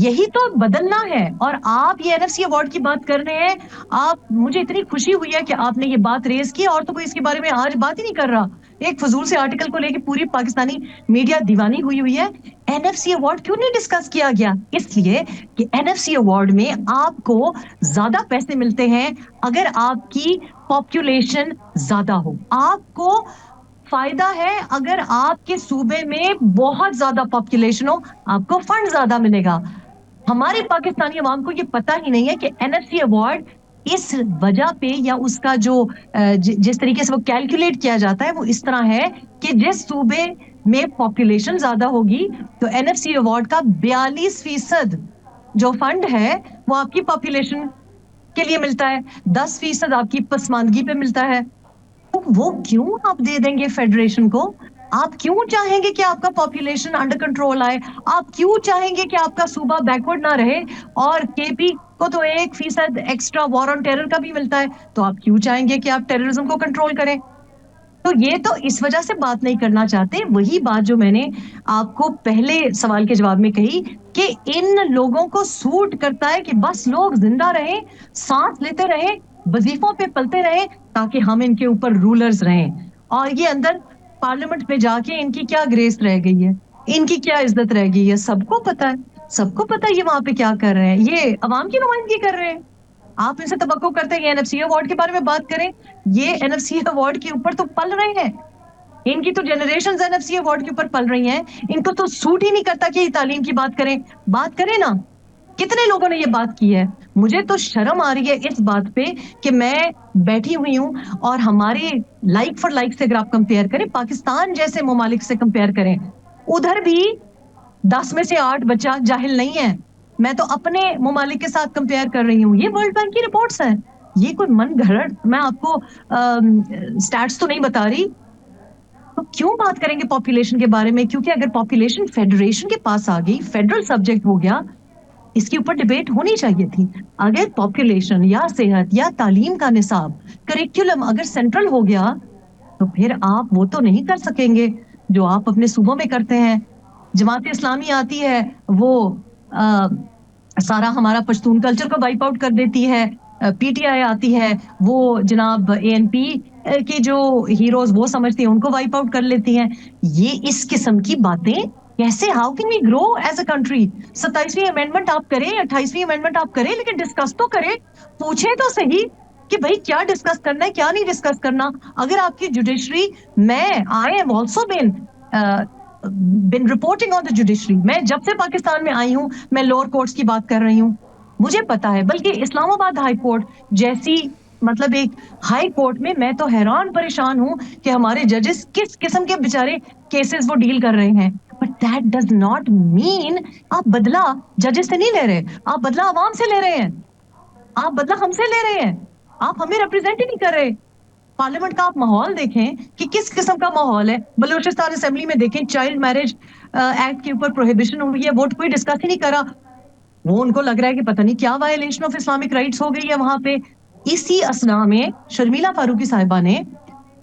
یہی تو بدلنا ہے. اور آپ یہ NFC ایوارڈ کی بات کر رہے ہیں، آپ مجھے اتنی خوشی ہوئی ہے کہ آپ نے یہ بات ریز کی، اور تو کوئی اس کے بارے میں آج بات ہی نہیں کر رہا. ایک فضول سے آرٹیکل کو لے کے پوری پاکستانی میڈیا دیوانی ہوئی ہے. NFC ایوارڈ کیوں نہیں ڈسکس کیا گیا؟ اس لیے کہ NFC ایوارڈ میں آپ کو زیادہ پیسے ملتے ہیں اگر آپ کی پاپولیشن زیادہ ہو. آپ کو فائدہ ہے اگر آپ کے صوبے میں بہت زیادہ پاپولیشن ہو، آپ کو فنڈ زیادہ ملے گا. ہمارے پاکستانی عوام کو یہ پتہ ہی نہیں ہے کہ NFC ایوارڈ اس وجہ پہ یا اس کا جو جس طریقے سے وہ کیلکولیٹ کیا جاتا ہے وہ اس طرح ہے کہ جس صوبے میں پاپولیشن زیادہ ہوگی تو NFC ایوارڈ کا 42% جو فنڈ ہے وہ آپ کی پاپولیشن کے لیے ملتا ہے، 10% آپ کی پسماندگی پہ ملتا ہے. تو وہ کیوں آپ دے دیں گے فیڈریشن کو؟ آپ کیوں چاہیں گے کہ آپ کا پاپولیشن انڈر کنٹرول آئے؟ آپ کیوں چاہیں گے کہ آپ کا صوبہ بیکورڈ نہ رہے؟ اور KP کو تو 1% ایکسٹرا وار آن ٹیرر کا بھی ملتا ہے، تو آپ کیوں چاہیں گے کہ آپ ٹیررزم کو کنٹرول کریں؟ تو یہ تو اس وجہ سے بات نہیں کرنا چاہتے. وہی بات جو میں نے آپ کو پہلے سوال کے جواب میں کہی کہ ان لوگوں کو سوٹ کرتا ہے کہ بس لوگ زندہ رہیں، سانس لیتے رہیں، وظیفوں پہ پلتے رہیں تاکہ ہم ان کے اوپر رولرز رہیں. اور یہ اندر پارلیمنٹ میں جا کے ان کی کیا گریس رہ گئی ہے، ان کی کیا عزت رہ گئی ہے، سب کو پتا ہے. سب کو پتا ہے یہ وہاں پہ کیا کر رہے ہیں، یہ عوام کی نمائندگی کر رہے ہیں. آپ ان سے توقع کرتے ہیں کہ NFC ایوارڈ کے بارے میں بات کریں. یہ NFC ایوارڈ کے اوپر تو پل رہے ہیں، ان کی تو جنریشنز NFC ایوارڈ کے اوپر پل رہی ہیں. ان کو تو سوٹ ہی نہیں کرتا کہ تعلیم کی بات کریں نا. کتنے لوگوں نے یہ بات کی ہے؟ مجھے تو شرم آ رہی ہے اس بات پہ کہ میں بیٹھی ہوئی ہوں اور ہمارے لائک فار لائک سے اگر آپ کمپیئر کریں، پاکستان جیسے ممالک سے کمپیئر کریں، ادھر بھی 10 میں سے 8 بچہ جاہل نہیں ہے. میں تو اپنے ممالک کے ساتھ کمپیئر کر رہی ہوں، یہ ورلڈ بینک کی رپورٹس ہیں. یہ کوئی من گھڑت میں آپ کو سٹیٹس تو نہیں بتا رہی. تو کیوں بات کریں گے پاپولیشن کے بارے میں؟ کیونکہ اگر پاپولیشن فیڈریشن کے پاس آ گئی، فیڈرل سبجیکٹ ہو گیا، اس کے اوپر ڈیبیٹ ہونی چاہیے تھی. اگر پاپولیشن یا صحت یا تعلیم کا نصاب کریکولم اگر سینٹرل ہو گیا تو پھر آپ وہ تو نہیں کر سکیں گے جو آپ اپنے صوبوں میں کرتے ہیں. جماعت اسلامی آتی ہے، وہ سارا ہمارا پشتون کلچر کو وائپ آؤٹ کر دیتی ہے. PTI آتی ہے، وہ جناب ANP کے جو ہیروز وہ سمجھتی ہیں ان کو وائپ آؤٹ کر لیتی ہیں. یہ اس قسم کی باتیں کیسے؟ How can we grow as a country? 27ویں امینڈمنٹ آپ کریں، 28ویں امینڈمنٹ آپ کریں، لیکن ڈسکس تو کریں. پوچھیں تو صحیح کہ بھائی کیا ڈسکس کرنا ہے، کیا نہیں ڈسکس کرنا. اگر آپ کی جوڈیشری، میں I am also been reporting on the judiciary، میں جب سے پاکستان میں آئی ہوں میں لوور کورٹس کی بات کر رہی ہوں، مجھے پتا ہے. بلکہ اسلام آباد ہائی کورٹ جیسی مطلب ایک ہائی کورٹ میں تو حیران پریشان ہوں کہ ہمارے ججز کس قسم کے بیچارے کیسز وہ ڈیل کر رہے ہیں. But that does not mean آپ بدلہ ججز سے نہیں لے رہے، آپ بدلہ عوام سے لے رہے ہیں، آپ بدلہ ہم سے لے رہے ہیں، آپ ہمیں ریپرزینٹ ہی نہیں کر رہے. پارلیمنٹ کا آپ ماحول دیکھیں کہ کس قسم کا ماحول ہے. بلوچستان اسمبلی میں دیکھیں چائلڈ میرج ایکٹ کے اوپر پروہیبیشن ہوئی ہے، ووٹ کوئی ڈسکس ہی نہیں کرا. وہ ان کو لگ رہا ہے کہ پتہ نہیں کیا وائلیشن آف اسلامک رائٹس ہو گئی ہے وہاں پہ. اسی اسنا میں شرمیلا فاروقی صاحبہ نے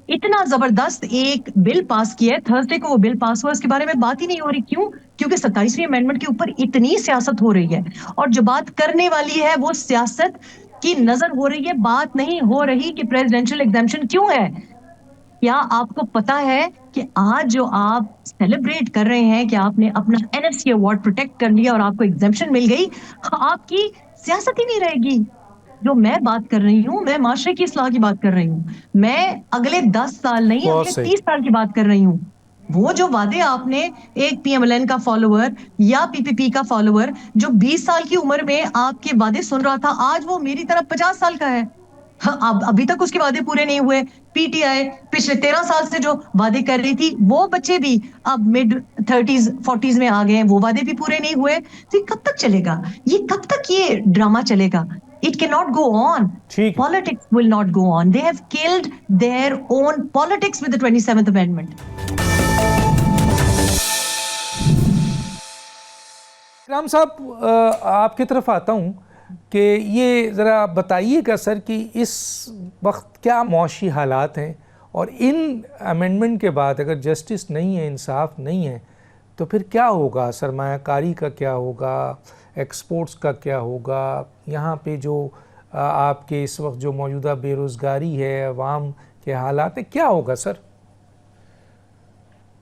اتنا زبردست ایک بل پاس کیا ہے، تھرسڈے کو وہ بل پاس ہوا، اس کے بارے میں بات ہی نہیں ہو رہی. کیوں؟ کیونکہ 27ویں امینڈمنٹ کے اوپر اتنی سیاست ہو رہی ہے، اور جو بات کرنے والی ہے وہ سیاست کی نظر ہو رہی ہے، بات نہیں ہو رہی کہ پریزیڈنشل ایگزیمپشن کیوں ہے. کیا آپ کو پتا ہے کہ آج جو آپ سیلیبریٹ کر رہے ہیں کہ آپ نے اپنا NFC ایوارڈ پروٹیکٹ کر لیا اور آپ کو ایگزیمپشن مل گئی، آپ کی سیاست ہی نہیں رہے گی. جو میں بات کر رہی ہوں، میں معاشرے کی اصلاح کی بات کر رہی ہوں، میں اگلے 10 سال نہیں اگلے 30 سال کی بات کر رہی ہوں. وہ جو وعدے آپ نے ایک PMLN کا فالوور یا PPP کا فالوور جو 20 سال کی عمر میں آپ کے وعدے سن رہا تھا، آج وہ میری طرف 50 سال کا ہے. اب ابھی تک اس کے وعدے پورے نہیں ہوئے. پی ٹی آئی پچھلے 13 سال سے جو وعدے کر رہی تھی, وہ بچے بھی اب مڈ 30s 40s میں آ گئے ہیں, وہ وعدے بھی پورے نہیں ہوئے. تو یہ کب تک چلے گا, یہ کب تک یہ ڈرامہ چلے گا؟ It cannot go on. ٹھیک ہے. Politics will not go on. They have killed their own politics with the 27th Amendment. اکرام صاحب آپ کی طرف آتا ہوں کہ یہ ذرا بتائیے گا سر کہ اس وقت کیا معاشی حالات ہیں, اور ان امینڈمنٹ کے بعد اگر جسٹس نہیں ہے, انصاف نہیں ہے, تو پھر کیا ہوگا؟ سرمایہ کاری کا کیا ہوگا, ایکسپورٹس کا کیا ہوگا, یہاں پہ جو آپ کے اس وقت جو موجودہ بے روزگاری ہے, عوام کے حالات ہیں, کیا ہوگا سر؟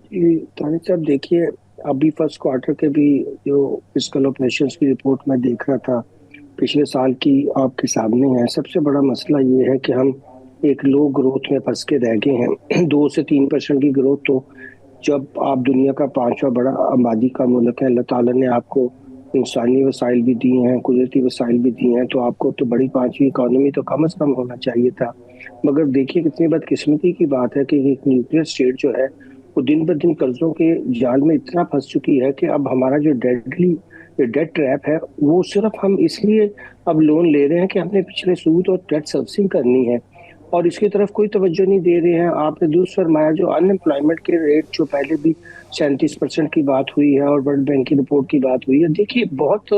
طارق صاحب دیکھیے, ابھی فرسٹ کوارٹر کے بھی جو فسکل آپریشنز کی رپورٹ میں دیکھ رہا تھا پچھلے سال کی آپ کے سامنے ہے. سب سے بڑا مسئلہ یہ ہے کہ ہم ایک لو گروتھ میں پھنس کے رہ گئے ہیں. 2 سے 3% کی گروتھ, تو جب آپ دنیا کا 5واں بڑا آبادی کا ملک ہے, اللہ تعالیٰ نے آپ کو انسانی وسائل بھی دیے ہیں, قدرتی وسائل بھی دیے ہیں, تو آپ کو تو بڑی 5ویں اکانومی تو کم از کم ہونا چاہیے تھا. مگر دیکھیے کتنی بدقسمتی کی بات ہے کہ ایک نیوکلیئر اسٹیٹ جو ہے وہ دن بہ دن قرضوں کے جال میں اتنا پھنس چکی ہے کہ اب ہمارا جو ڈیٹ ٹریپ ہے وہ صرف ہم اس لیے اب لون لے رہے ہیں کہ ہم نے پچھلے سود اور ڈیٹ سروسنگ کرنی ہے, اور اس کی طرف کوئی توجہ نہیں دے رہے ہیں. آپ نے درست فرمایا, جو ان امپلائمنٹ کے ریٹ جو پہلے بھی 37% کی بات ہوئی ہے اور ورلڈ بینک کی رپورٹ کی بات ہوئی ہے, دیکھیے بہت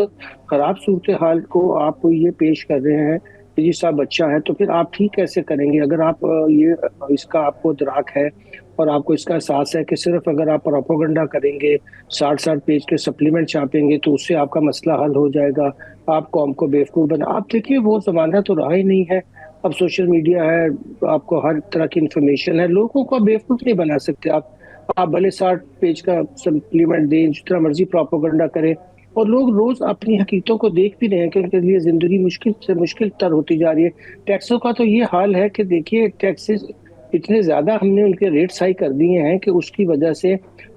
خراب صورتحال کو آپ یہ پیش کر رہے ہیں کہ جی صاحب اچھا ہے, تو پھر آپ ٹھیک کیسے کریں گے اگر آپ یہ اس کا آپ کو ادراک ہے اور آپ کو اس کا احساس ہے کہ صرف اگر آپ پروپیگنڈا کریں گے, 60 پیج کے سپلیمنٹ چھاپیں گے تو اس سے آپ کا مسئلہ حل ہو جائے گا, آپ قوم کو بیوقوف بنا. آپ دیکھیے وہ زمانہ تو رہا ہی نہیں ہے. اب سوشل میڈیا ہے, آپ کو ہر طرح کی انفارمیشن ہے, لوگوں کو بیوقوف نہیں بنا سکتے آپ بھلے 60 پیج کا سپلیمنٹ دیں, جس طرح مرضی پروپیگنڈا کریں, اور لوگ روز اپنی حقیقتوں کو دیکھ بھی رہے ہیں کہ ان کے لیے زندگی مشکل سے مشکل تر ہوتی جا رہی ہے. ٹیکسوں کا تو یہ حال ہے کہ دیکھیے ٹیکسز اتنے زیادہ ہم نے ان کے ریٹس ہائی کر دیے ہیں کہ اس کی وجہ سے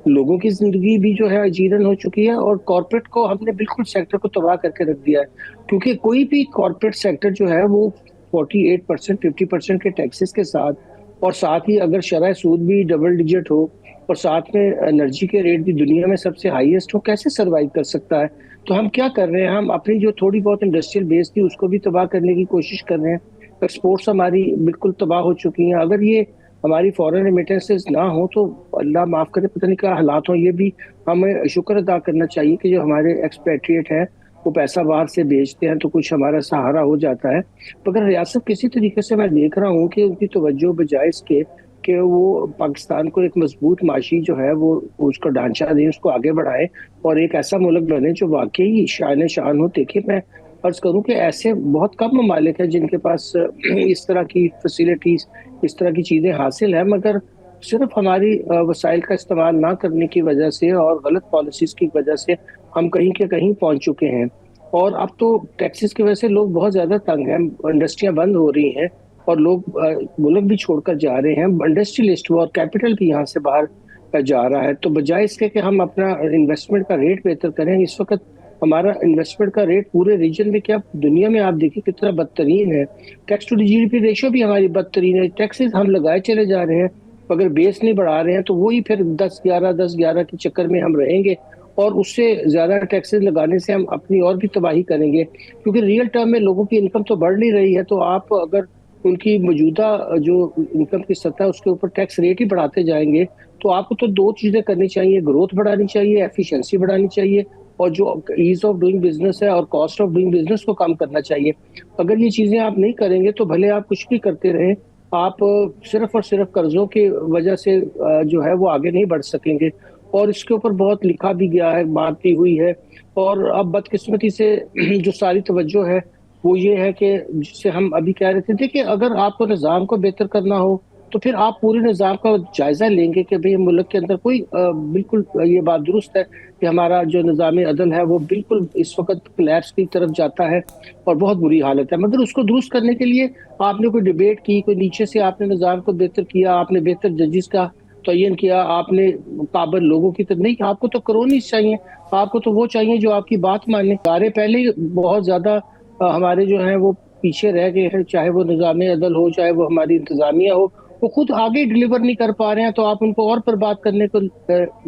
لوگوں کی زندگی بھی جو ہے اجیرن ہو چکی ہے, اور کارپوریٹ کو ہم نے بالکل سیکٹر کو تباہ کر کے رکھ دیا ہے. کیونکہ کوئی بھی کارپوریٹ سیکٹر جو ہے وہ 48% 50% کے ٹیکسز کے ساتھ, اور ساتھ ہی اگر شرح سود بھی ڈبل ڈیجٹ ہو اور ساتھ میں انرجی کے ریٹ بھی دنیا میں سب سے ہائیسٹ ہو, کیسے سروائیو کر سکتا ہے؟ تو ہم کیا کر رہے ہیں, ہم اپنی جو تھوڑی بہت انڈسٹریل بیس تھی اس کو بھی تباہ کرنے کی کوشش کر رہے ہیں. ایکسپورٹس ہماری بالکل تباہ ہو چکی ہیں. اگر یہ ہماری فورن ریمیٹنسز نہ ہوں تو اللہ معاف کرے پتہ نہیں کیا حالات ہوں. یہ بھی ہمیں شکر ادا کرنا چاہیے کہ جو ہمارے ایکسپیٹریٹ ہیں وہ پیسہ باہر سے بیچتے ہیں تو کچھ ہمارا سہارا ہو جاتا ہے. مگر ریاست کسی طریقے سے میں دیکھ رہا ہوں کہ ان کی توجہ بجائے اس کے کہ وہ پاکستان کو ایک مضبوط معاشی جو ہے وہ اس کو ڈھانچہ دیں, اس کو آگے بڑھائیں اور ایک ایسا ملک بنے جو واقعی شان ہو. دیکھیے میں عرض کروں کہ ایسے بہت کم ممالک ہیں جن کے پاس اس طرح کی فیسیلیٹیز, اس طرح کی چیزیں حاصل ہیں, مگر صرف ہماری وسائل کا استعمال نہ کرنے کی وجہ سے اور غلط پالیسیز کی وجہ سے ہم کہیں کے کہیں پہنچ چکے ہیں. اور اب تو ٹیکسز کی وجہ سے لوگ بہت زیادہ تنگ ہیں, انڈسٹریاں بند ہو رہی ہیں اور لوگ ملک بھی چھوڑ کر جا رہے ہیں. انڈسٹریلسٹ اور کیپٹل بھی یہاں سے باہر جا رہا ہے. تو بجائے اس کے کہ ہم اپنا انویسٹمنٹ کا ریٹ بہتر کریں, اس وقت ہمارا انویسٹمنٹ کا ریٹ پورے ریجن میں کیا دنیا میں آپ دیکھیں کتنا بدترین ہے. Tax to G D P ratio بھی ہماری بدترین ہے. ٹیکسز ہم لگائے چلے جا رہے ہیں, اگر بیس نہیں بڑھا رہے ہیں تو وہی پھر 10-11 کے چکر میں ہم رہیں گے, اور اس سے زیادہ ٹیکسز لگانے سے ہم اپنی اور بھی تباہی کریں گے. کیونکہ ریئل ٹرم میں لوگوں کی انکم تو بڑھ نہیں رہی ہے, تو آپ اگر ان کی موجودہ جو انکم کی سطح اس کے اوپر ٹیکس ریٹ ہی بڑھاتے جائیں گے تو آپ کو تو 2 چیزیں کرنی چاہیے, گروتھ بڑھانی چاہیے, ایفیشنسی بڑھانی چاہیے, اور جو ایز آف ڈوئنگ بزنس ہے اور کاسٹ آف ڈوئنگ بزنس کو کم کرنا چاہیے. اگر یہ چیزیں آپ نہیں کریں گے تو بھلے آپ کچھ بھی کرتے رہیں, آپ صرف اور صرف قرضوں کی وجہ سے جو ہے وہ آگے نہیں بڑھ سکیں گے. اور اس کے اوپر بہت لکھا بھی گیا ہے, بات بھی ہوئی ہے, اور اب بدقسمتی سے جو ساری توجہ ہے وہ یہ ہے کہ جس سے ہم ابھی کہہ رہے تھے, دیکھیں اگر آپ کو نظام کو بہتر کرنا ہو تو پھر آپ پورے نظام کا جائزہ لیں گے کہ بھئی ملک کے اندر کوئی بالکل یہ بات درست ہے کہ ہمارا جو نظام عدل ہے وہ بالکل اس وقت کلیپس کی طرف جاتا ہے اور بہت بری حالت ہے. مگر اس کو درست کرنے کے لیے آپ نے کوئی ڈیبیٹ کی, کوئی نیچے سے آپ نے نظام کو بہتر کیا, آپ نے بہتر ججز کا تعین کیا, آپ نے قابل لوگوں کی طرف نہیں. آپ کو تو کرونیز چاہیے, آپ کو تو وہ چاہیے جو آپ کی بات ماننے. ادارے پہلے ہی بہت زیادہ ہمارے جو ہیں وہ پیچھے رہ گئے ہیں، چاہے وہ نظام عدل ہو، چاہے وہ ہماری انتظامیہ ہو، وہ خود آگے ڈلیور نہیں کر پا رہے ہیں، تو آپ ان کو اور پر بات کرنے کو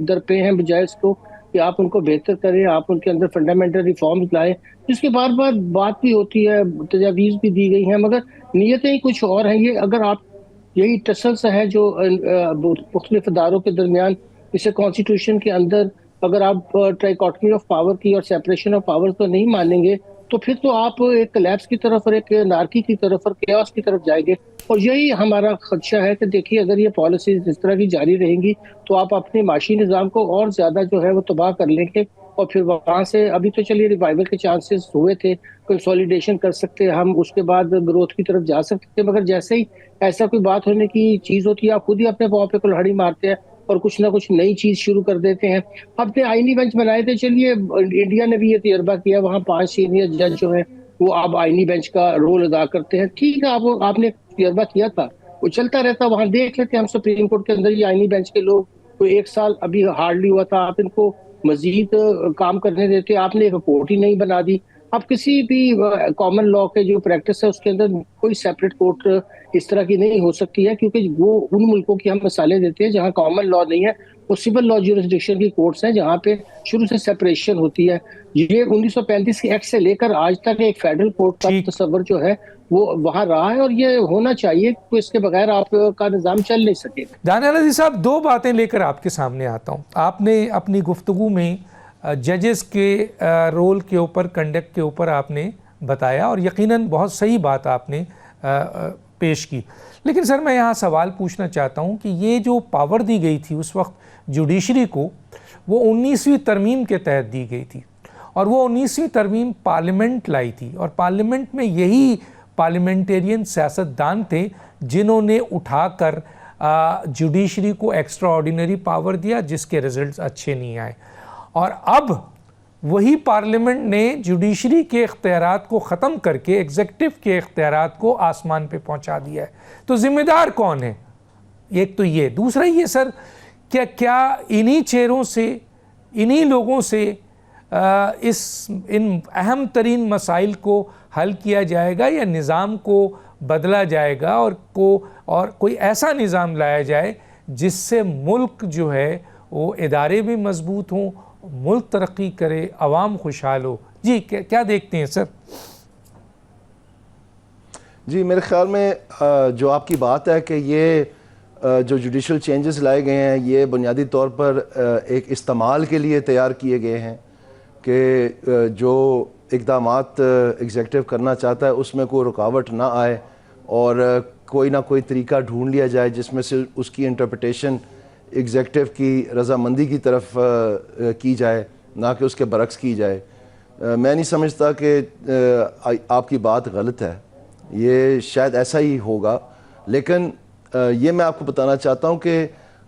درپے ہیں، بجائے اس کو کہ آپ ان کو بہتر کریں، آپ ان کے اندر فنڈامنٹل ریفارمز لائیں، جس کے بار بار بات بھی ہوتی ہے، تجاویز بھی دی گئی ہیں، مگر نیتیں ہی کچھ اور ہیں۔ یہ اگر آپ یہی ٹسلس ہے جو مختلف اداروں کے درمیان، اسے کانسٹیٹیوشن کے اندر اگر آپ ٹرائیکاٹمی آف پاور کی اور سیپریشن آف پاور کو نہیں مانیں گے، تو پھر تو آپ ایک کلیپس کی طرف اور ایک نارکی کی طرف اور کیوس کی طرف جائیں گے۔ اور یہی ہمارا خدشہ ہے کہ دیکھیے اگر یہ پالیسیز اس طرح کی جاری رہیں گی تو آپ اپنے معاشی نظام کو اور زیادہ جو ہے وہ تباہ کر لیں گے، اور پھر وہاں سے ابھی تو چلیے ریوائول کے چانسز ہوئے تھے، کنسولیڈیشن کر سکتے ہم، اس کے بعد گروتھ کی طرف جا سکتے تھے، مگر جیسے ہی ایسا کوئی بات ہونے کی چیز ہوتی ہے آپ خود ہی اپنے پاؤں پہ کلہڑی مارتے ہیں اور کچھ نہ کچھ نئی چیز شروع کر دیتے ہیں۔ اپنے آئینی بینچ بنائے تھے، چلیے انڈیا نے بھی یہ تجربہ کیا، وہاں 5 سینئر جج جو ہیں وہ اب آئینی بینچ کا رول ادا کرتے ہیں، ٹھیک ہے، آپ نے تجربہ کیا تھا، وہ چلتا رہتا، وہاں دیکھ لیتے ہم سپریم کورٹ کے اندر یہ آئینی بینچ کے لوگ، کوئی 1 سال ابھی ہارڈلی ہوا تھا، آپ ان کو مزید کام کرنے دیتے، آپ نے ایک کورٹ ہی نہیں بنا دی۔ اب کسی بھی کامن لا کے جو پریکٹس ہے اس کے اندر کوئی سیپریٹ کورٹ اس طرح کی نہیں ہو سکتی ہے، کیونکہ وہ ان ملکوں کی ہم مثالیں دیتے ہیں جہاں کامن لا نہیں ہے، وہ سول لا جورسڈکشن کی کورٹس ہیں جہاں پہ شروع سے سیپریشن ہوتی ہے۔ یہ 1935 کے ایکٹ سے لے کر آج تک ایک فیڈرل کورٹ کا تصور جو ہے وہ وہاں رہا ہے، اور یہ ہونا چاہیے، تو اس کے بغیر آپ کا نظام چل نہیں سکے گا۔ دانیال عزیز صاحب، 2 باتیں لے کر آپ کے سامنے آتا ہوں۔ آپ نے اپنی گفتگو میں ججز کے رول کے اوپر، کنڈکٹ کے اوپر آپ نے بتایا، اور یقیناً بہت صحیح بات آپ نے پیش کی، لیکن سر میں یہاں سوال پوچھنا چاہتا ہوں کہ یہ جو پاور دی گئی تھی اس وقت جوڈیشری کو، وہ 19ویں ترمیم کے تحت دی گئی تھی، اور وہ 19ویں ترمیم پارلیمنٹ لائی تھی، اور پارلیمنٹ میں یہی پارلیمنٹیرین سیاستدان تھے جنہوں نے اٹھا کر جوڈیشری کو ایکسٹرا آرڈینری پاور دیا، جس کے رزلٹس اچھے نہیں آئے، اور اب وہی پارلیمنٹ نے جوڈیشری کے اختیارات کو ختم کر کے ایگزیکٹو کے اختیارات کو آسمان پہ پہنچا دیا ہے، تو ذمہ دار کون ہے؟ ایک تو یہ، دوسرا یہ سر، کیا انہی چہروں سے، انہی لوگوں سے ان اہم ترین مسائل کو حل کیا جائے گا، یا نظام کو بدلا جائے گا اور کوئی ایسا نظام لایا جائے جس سے ملک جو ہے وہ ادارے بھی مضبوط ہوں، ملک ترقی کرے، عوام خوشحال ہو؟ جی کیا دیکھتے ہیں سر؟ جی میرے خیال میں جو آپ کی بات ہے کہ یہ جو جوڈیشل چینجز لائے گئے ہیں یہ بنیادی طور پر ایک استعمال کے لیے تیار کیے گئے ہیں، کہ جو اقدامات ایگزیکٹو کرنا چاہتا ہے اس میں کوئی رکاوٹ نہ آئے، اور کوئی نہ کوئی طریقہ ڈھونڈ لیا جائے جس میں سے اس کی انٹرپریٹیشن ایگزیکٹو کی رضامندی کی طرف کی جائے، نہ کہ اس کے برعکس کی جائے۔ میں نہیں سمجھتا کہ آپ کی بات غلط ہے، یہ شاید ایسا ہی ہوگا، لیکن یہ میں آپ کو بتانا چاہتا ہوں کہ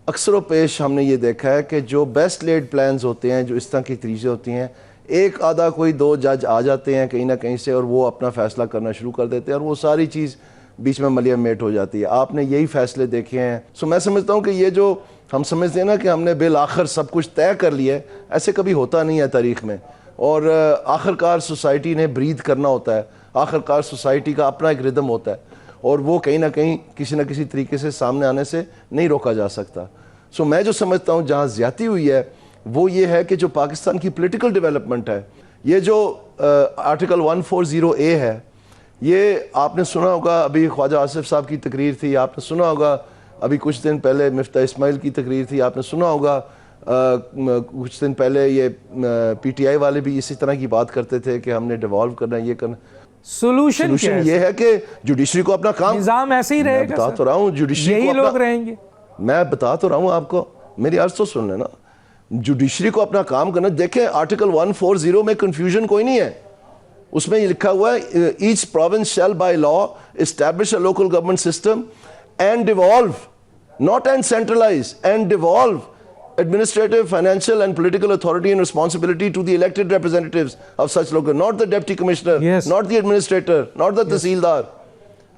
اکثر و پیش ہم نے یہ دیکھا ہے کہ جو بیسٹ لیڈ پلانز ہوتے ہیں، جو اس طرح کی چیزیں ہوتی ہیں، ایک آدھا کوئی 2 جج آ جاتے ہیں کہیں نہ کہیں سے، اور وہ اپنا فیصلہ کرنا شروع کر دیتے ہیں، اور وہ ساری چیز بیچ میں ملیا میٹ ہو جاتی ہے۔ آپ نے یہی فیصلے دیکھے ہیں۔ میں سمجھتا ہوں کہ یہ جو ہم سمجھتے ہیں نا کہ ہم نے بالآخر سب کچھ طے کر لیا ہے، ایسے کبھی ہوتا نہیں ہے تاریخ میں، اور آخرکار سوسائٹی نے بریتھ کرنا ہوتا ہے، آخرکار سوسائٹی کا اپنا ایک ردم ہوتا ہے، اور وہ کہیں نہ کہیں کسی نہ کسی طریقے سے سامنے آنے سے نہیں روکا جا سکتا۔ میں جو سمجھتا ہوں جہاں زیادتی ہوئی ہے وہ یہ ہے کہ جو پاکستان کی پولیٹیکل ڈیولپمنٹ ہے، یہ جو آرٹیکل 140A ہے، یہ آپ نے سنا ہوگا، ابھی خواجہ آصف صاحب کی تقریر تھی، آپ نے سنا ہوگا ابھی کچھ دن پہلے مفتاح اسماعیل کی تقریر تھی، آپ نے سنا ہوگا کچھ دن پہلے یہ PTI والے بھی اسی طرح کی بات کرتے تھے کہ ہم نے ڈیوالو کرنا ہے، یہ کرنا۔ سولوشن یہ ہے کہ جوڈیشری کو اپنا کام، نظام ایسے ہی رہے گا، بتا تو رہا ہوں جوڈیشری کو، یہی لوگ رہیں گے، میں بتا تو رہا ہوں آپ کو، میری عرض تو سن لینا، جوڈیشری کو اپنا کام کرنا۔ دیکھیں آرٹیکل 140 میں کنفیوژن کوئی نہیں ہے، اس میں یہ لکھا ہوا ہے each province shall by law establish a local government system and devolve, not and centralize, and devolve administrative, financial and political authority and responsibility to the elected representatives of such local, not the deputy commissioner, yes, not the administrator, not the tahsildar.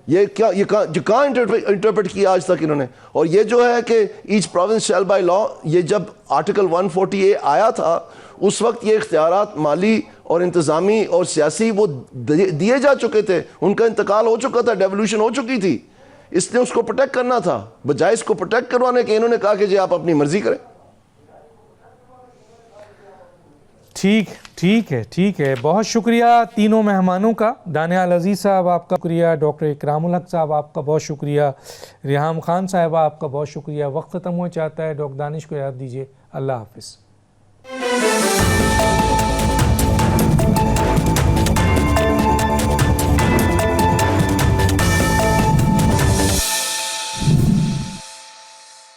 یہ کہاں interpret کیا آج تک انہوں نے؟ اور یہ جو ہے کہ each province shall by law, یہ جب آرٹیکل 140A آیا تھا اس وقت یہ اختیارات مالی اور انتظامی اور سیاسی وہ دیے جا چکے تھے، ان کا انتقال ہو چکا تھا، ڈیولوشن ہو چکی تھی. اس نے اس کو پروٹیکٹ کرنا تھا، بجائے اس کو پروٹیکٹ کروانے کے انہوں نے کہا کہ جی آپ اپنی مرضی کریں. ٹھیک ہے. بہت شکریہ تینوں مہمانوں کا. دانیال عزیز صاحب آپ کا شکریہ، ڈاکٹر اکرام الحق صاحب آپ کا بہت شکریہ، ریحام خان صاحبہ آپ کا بہت شکریہ. وقت ختم ہو چاہتا ہے، ڈاکٹر دانش کو یاد دیجیے. اللہ حافظ.